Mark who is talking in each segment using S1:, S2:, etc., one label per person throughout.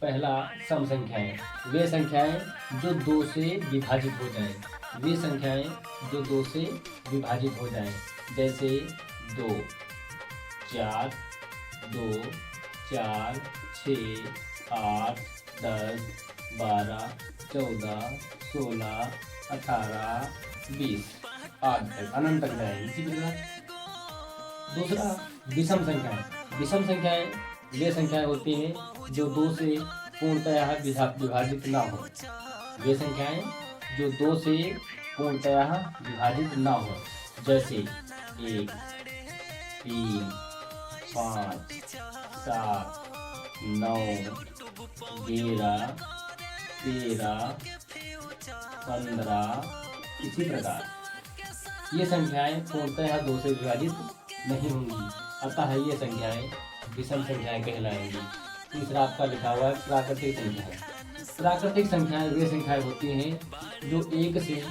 S1: पहला सम संख्याएं, वे संख्याएं जो 2 से विभाजित हो जाएं, वे संख्याएं जो 2 से विभाजित हो जाएं, जैसे 2, 4, 2, 4, 6, 8, 10, 12, 14, 16, 18, 20 आदि तक अनंत तक जाएंगे। इसी प्रकार दूसरा विषम संख्याएं। विषम संख्याएं वे संख्याएं होती हैं जो 2 से पूर्णतः विभाजित ना हो। वे संख्याएं जो 2 से पूर्णतः विभाजित ना हो, जैसे 1, 3, 5, 7, 9, 11, 13, 15। इसी प्रकार ये संख्याएं पूर्णतः 2 से विभाजित नहीं होंगी, अतः ये संख्याएं विषम संख्याएं कहलाएंगी। तीसरा आपका लिखा हुआ है प्राकृतिक संख्याएं। प्राकृतिक संख्याएं वे संख्याएं होती हैं जो 1 से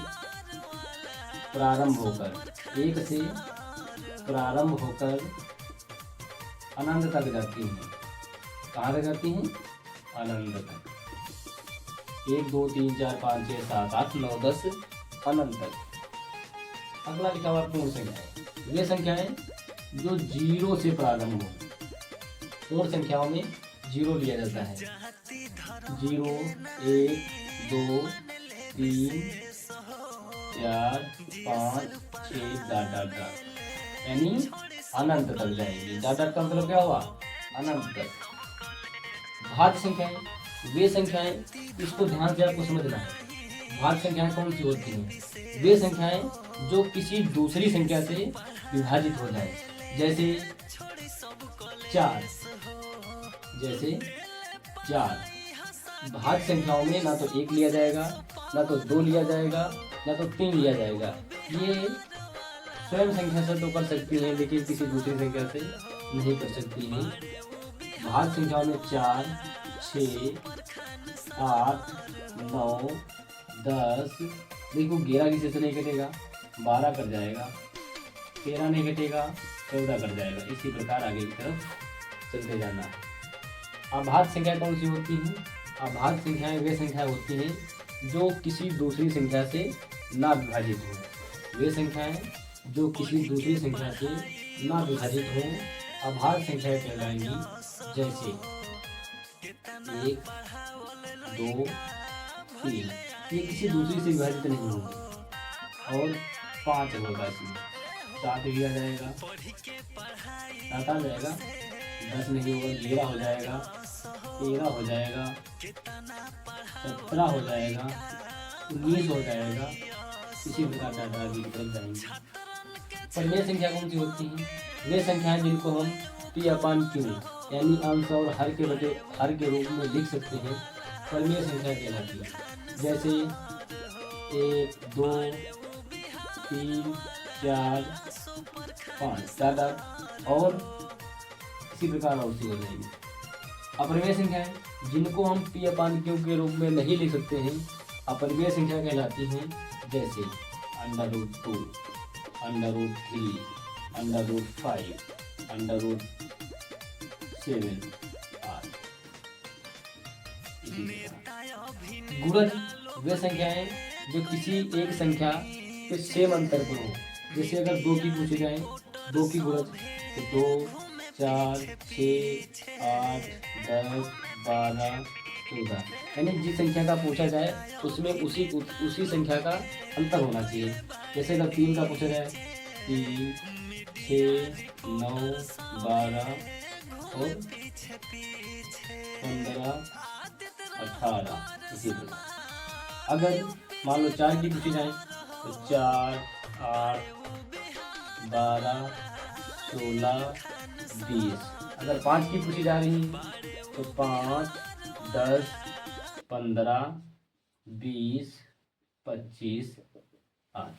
S1: प्रारंभ होकर अनंत तक जाती हैं। कहाँ तक जाती हैं? अनंत तक। 1, 2, 3, 4, 5, 6, 7, 8, 9, 10 अनंत तक। अगला लिखा हुआ पूर्ण संख्याएं। वे संख्याएं जो 0 से प्रारंभ हो। पूर्ण संख्याओं में 0 लिया जाता है। 0, 1, 2, 3, 4, 5, 6 ... यानी अनंत तक जाएंगे। का मतलब क्या हुआ? अनंत तक। घात संख्याएं वे संख्याएं, इसको ध्यान से आपको समझना है। घात संख्याएं कौन सी होती हैं? वे संख्याएं जो किसी दूसरी संख्या से विभाजित हो जाए, जैसे 4। घात संख्याओं में ना तो 1 लिया जाएगा, ना तो 2 लिया जाएगा, ना तो 3 लिया जाएगा। ये स्वयं संख्या से तो कर सकती हैं, लेकिन किसी दूसरी संख्या से नहीं कर सकती हैं। घात संख्याओं में 4, 6, 8, 9, 10। देखो 11 किसी से नहीं कटेगा, 12 कट जाएगा, 13 नहीं कटेगा, 14 कट जाएगा। इसी प्रकार आगे की तरफ चलते जाना है। अभाज्य संख्या कौन सी होती हैं? अभाज्य संख्याएं वे संख्याएं होती हैं जो किसी दूसरी संख्या से ना विभाजित हो। वे संख्याएं जो किसी दूसरी संख्या से ना विभाजित हो अभाज्य संख्याएं कहलाएंगी। जैसे 1, 2, 3 ये किसी दूसरी से विभाजित नहीं होंगी। और 5 होगा, इसमें 7 लिया जाएगा, 7 आ जाएगा, 10 नहीं होगा, 11 हो जाएगा, 13 हो जाएगा, 17 हो जाएगा, 19 हो जाएगा। इसी प्रकार डाटा की तरफ जाएंगे। परिमेय संख्या कौन सी होती है? वे संख्याएं जिनको हम P/Q यानी अंश और हर के रूप में लिख सकते हैं, परिमेय संख्या कहलाती है। जैसे 1, 2, 3, 4, 5 ज़्यादा, और इसी प्रकार और सी हो जाएगी। अपरिमेय संख्याएं जिनको हम P/Q के रूप में नहीं लिख सकते हैं, अपरिमेय संख्या कहलाती हैं। जैसे √2, √3, √5, √7 आदि। गुणज वे संख्याएं जो किसी एक संख्या के सेम अंतर पर हो। जैसे अगर 2 की पूछी जाए, 2 की गुणज तो 2, 4, 6, 8, 10, 12, 14। यानी जिस संख्या का पूछा जाए उसमें उसी संख्या का अंतर होना चाहिए। जैसे अगर 3 का पूछा जाए, 3, 6, 9, 12 और 15, 18 इसी प्रकार। अगर मान लो 4 की पूछी जाए तो 4, 8, 12, 16, 20। अगर 5 की पूछी जा रही है तो 5, 10, 15, 20, 25 आदि।